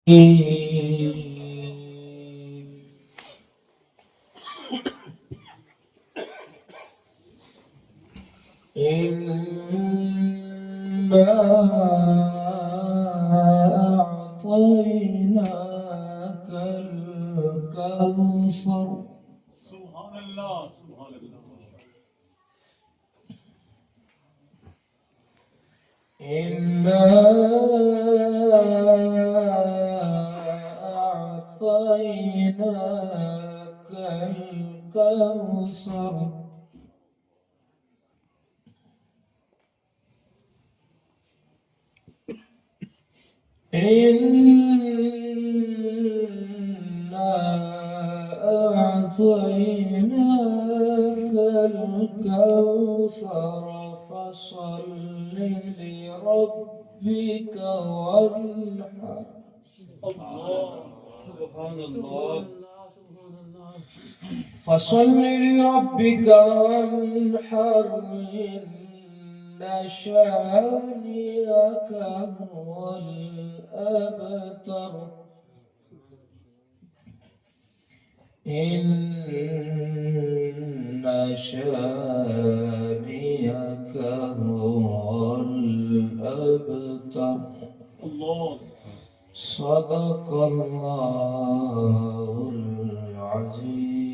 إنا أعطيناك الكوثر. سبحان الله سبحان الله. إنا أعطيناك الكوثر. إنا أعطيناك الكوثر فصل لربك وانحر. الله سبحان الله. فصل لربك وانحر إن شانئك هو الأبتر. إن شانئك هو الأبتر. الله. صدق الله العظيم.